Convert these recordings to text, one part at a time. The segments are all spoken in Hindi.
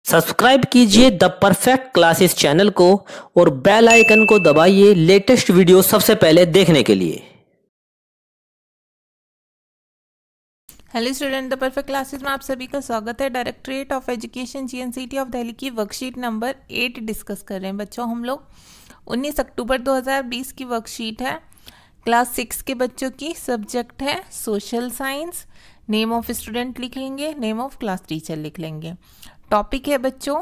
सब्सक्राइब कीजिए द परफेक्ट क्लासेस चैनल को और बेल आइकन को दबाइए लेटेस्ट वीडियो सबसे पहले देखने के लिए। Hello student, the perfect classes में आप सभी का स्वागत है। Directorate of education GNCT of Delhi की वर्कशीट नंबर 8 डिस्कस कर रहे हैं बच्चों। हम लोग 19 अक्टूबर 2020 की वर्कशीट है, क्लास 6 के बच्चों की। सब्जेक्ट है social science. Name of student लिख लेंगे, नेम ऑफ क्लास टीचर लिख लेंगे। टॉपिक है बच्चों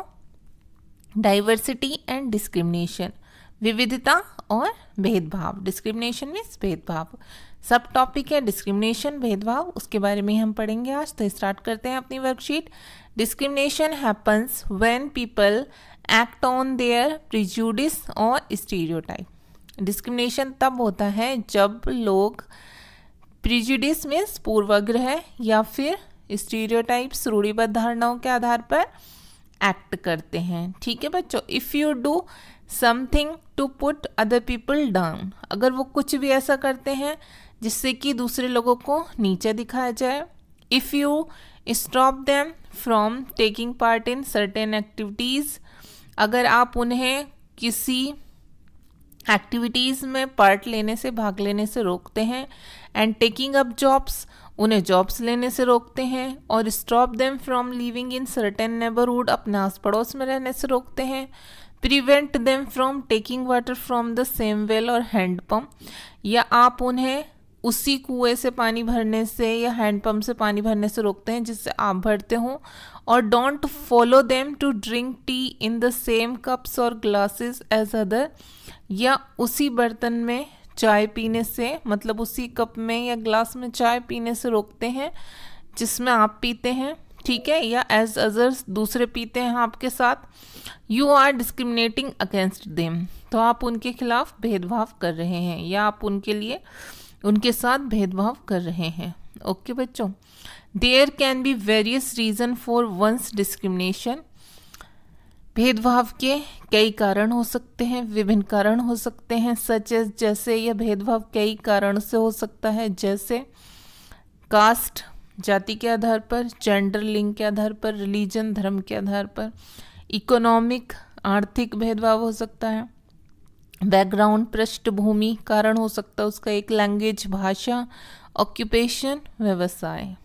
डाइवर्सिटी एंड डिस्क्रिमिनेशन, विविधता और भेदभाव। डिस्क्रिमिनेशन मीन्स भेदभाव। सब टॉपिक है डिस्क्रिमिनेशन, भेदभाव, उसके बारे में हम पढ़ेंगे आज। तो स्टार्ट करते हैं अपनी worksheet. Discrimination happens when people act on their prejudice और स्टीरियोटाइप। डिस्क्रिमिनेशन तब होता है जब लोग प्रिजुडिस मीन्स पूर्वाग्रह या फिर स्टीरियोटाइप्स रूढ़िबद्ध धारणाओं के आधार पर एक्ट करते हैं। ठीक है बच्चों। If you do something to put other people down, अगर वो कुछ भी ऐसा करते हैं जिससे कि दूसरे लोगों को नीचे दिखाया जाए। If you stop them from taking part in certain activities, अगर आप उन्हें किसी एक्टिविटीज़ में पार्ट लेने से, भाग लेने से रोकते हैं। एंड टेकिंग अप जॉब्स, उन्हें जॉब्स लेने से रोकते हैं। और stop them from living in certain neighbourhood, अपने आस पड़ोस में रहने से रोकते हैं। Prevent them from taking water from the same well और हैंडपम्प, या आप उन्हें उसी कुएं से पानी भरने से या हैंडपम्प से पानी भरने से रोकते हैं जिससे आप भरते हो। और don't follow them to drink tea in the same cups और ग्लासेस एज अदर, या उसी बर्तन में चाय पीने से, मतलब उसी कप में या ग्लास में चाय पीने से रोकते हैं जिसमें आप पीते हैं। ठीक है। या एज अदर्स, दूसरे पीते हैं आपके साथ। You are discriminating against them, तो आप उनके खिलाफ भेदभाव कर रहे हैं या आप उनके लिए उनके साथ भेदभाव कर रहे हैं। ओके बच्चों। There can be various reason for one's discrimination, भेदभाव के कई कारण हो सकते हैं, विभिन्न कारण हो सकते हैं। सच एज, जैसे यह भेदभाव कई कारण से हो सकता है, जैसे कास्ट जाति के आधार पर, जेंडर लिंग के आधार पर, रिलीजन धर्म के आधार पर, इकोनॉमिक आर्थिक भेदभाव हो सकता है, बैकग्राउंड पृष्ठभूमि कारण हो सकता है उसका, एक लैंग्वेज भाषा, ऑक्यूपेशन व्यवसाय।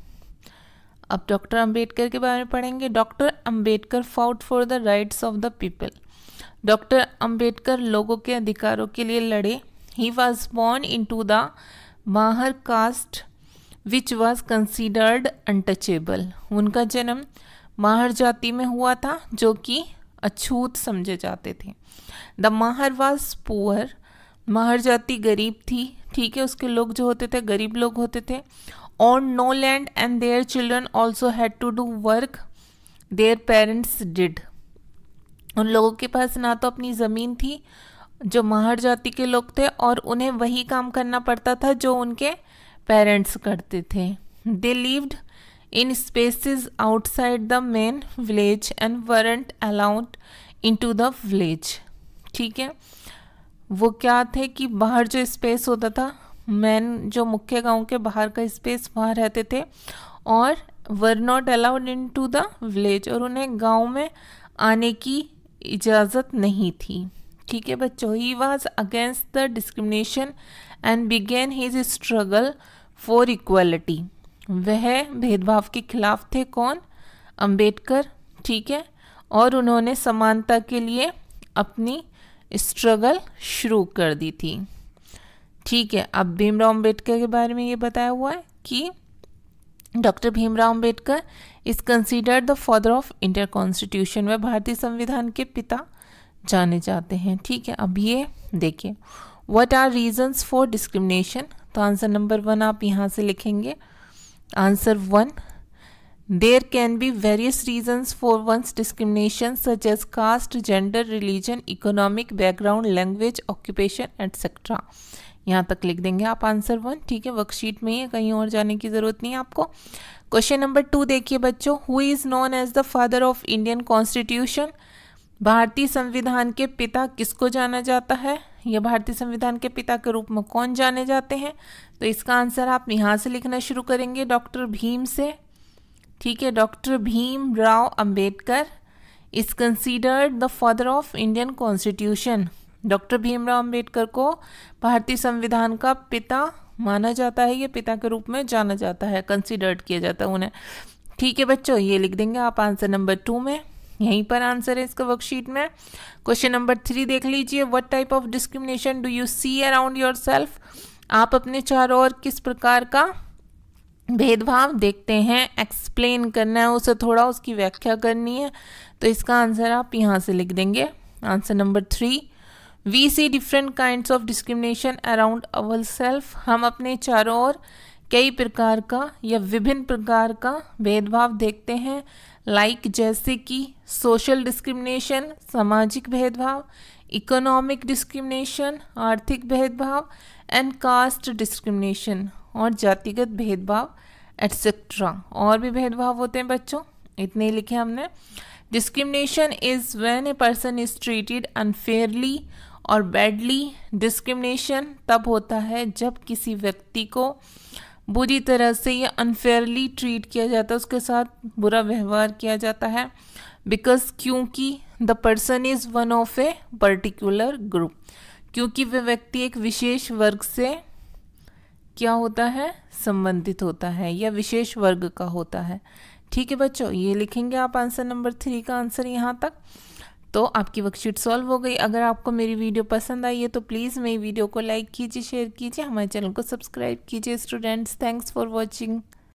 अब डॉक्टर अंबेडकर के बारे में पढ़ेंगे। Doctor Ambedkar fought for the rights of the people, doctor Ambedkar लोगों के अधिकारों के लिए लड़े। He was born into the Mahar caste which was considered untouchable, उनका जन्म माहर जाति में हुआ था जो कि अछूत समझे जाते थे। द माहर वॉज पुअर, माहर जाति गरीब थी। ठीक है। उसके लोग जो होते थे गरीब लोग होते थे। On no land and their children also had to do work their parents did, उन लोगों के पास ना तो अपनी ज़मीन थी जो माहर जाति के लोग थे, और उन्हें वही काम करना पड़ता था जो उनके पेरेंट्स करते थे। They lived in spaces outside the main village and weren't allowed into the village। ठीक है। वो क्या थे कि बाहर जो स्पेस होता था, मैन जो मुख्य गांव के बाहर का स्पेस, वहाँ रहते थे। और were not allowed into the village, और उन्हें गांव में आने की इजाज़त नहीं थी। ठीक है बच्चों। He was against the discrimination and began his struggle for equality, वह भेदभाव के खिलाफ थे। कौन? अंबेडकर। ठीक है। और उन्होंने समानता के लिए अपनी स्ट्रगल शुरू कर दी थी। ठीक है। अब भीमराव अंबेडकर के बारे में ये बताया हुआ है कि doctor Bhimrao Ambedkar is considered the father of Indian constitution, वह भारतीय संविधान के पिता जाने जाते हैं। ठीक है। अब ये देखिए, what are reasons for discrimination, तो आंसर नंबर 1 आप यहाँ से लिखेंगे। Answer 1, there can be various reasons for one's discrimination such as caste, gender, religion, economic background, language, occupation etcetera. यहाँ तक लिख देंगे आप आंसर 1। ठीक है। वर्कशीट में ही है, कहीं और जाने की जरूरत नहीं है आपको। क्वेश्चन नंबर 2 देखिए बच्चों। Who is known as the father of Indian constitution, भारतीय संविधान के पिता किसको जाना जाता है, या भारतीय संविधान के पिता के रूप में कौन जाने जाते हैं? तो इसका आंसर आप यहाँ से लिखना शुरू करेंगे, डॉक्टर भीम से। ठीक है। Doctor Bhimrao Ambedkar is considered the father of Indian constitution. Doctor Bhimrao Ambedkar को भारतीय संविधान का पिता माना जाता है, ये पिता के रूप में जाना जाता है, कंसीडर्ड किया जाता है उन्हें। ठीक है बच्चों, ये लिख देंगे आप आंसर नंबर 2 में, यहीं पर आंसर है इसका वर्कशीट में। क्वेश्चन नंबर 3 देख लीजिए। What type of discrimination do you see around yourself? आप अपने चारों ओर किस प्रकार का भेदभाव देखते हैं? एक्सप्लेन करना है उसे, थोड़ा उसकी व्याख्या करनी है, तो इसका आंसर आप यहाँ से लिख देंगे answer number 3। We see different kinds of discrimination around our self. हम अपने चारों ओर कई प्रकार का या विभिन्न प्रकार का भेदभाव देखते हैं। लाइक जैसे कि सोशल डिस्क्रिमिनेशन, सामाजिक भेदभाव, इकोनॉमिक डिस्क्रिमिनेशन, आर्थिक भेदभाव, एंड कास्ट डिस्क्रिमिनेशन, और जातिगत भेदभाव एटसेट्रा। और भी भेदभाव होते हैं बच्चों, इतने ही लिखे हमने। Discrimination is when a person is treated unfairly और बैडली। डिस्क्रिमिनेशन तब होता है जब किसी व्यक्ति को बुरी तरह से या अनफेयरली ट्रीट किया जाता है, उसके साथ बुरा व्यवहार किया जाता है। बिकॉज क्योंकि the person is one of a particular group, क्योंकि वह व्यक्ति एक विशेष वर्ग से क्या होता है, संबंधित होता है या विशेष वर्ग का होता है। ठीक है बच्चों, ये लिखेंगे आप आंसर नंबर 3 का आंसर यहाँ तक। तो आपकी वर्कशीट सॉल्व हो गई। अगर आपको मेरी वीडियो पसंद आई है तो प्लीज़ मेरी वीडियो को लाइक कीजिए, शेयर कीजिए, हमारे चैनल को सब्सक्राइब कीजिए। Students, thanks for watching.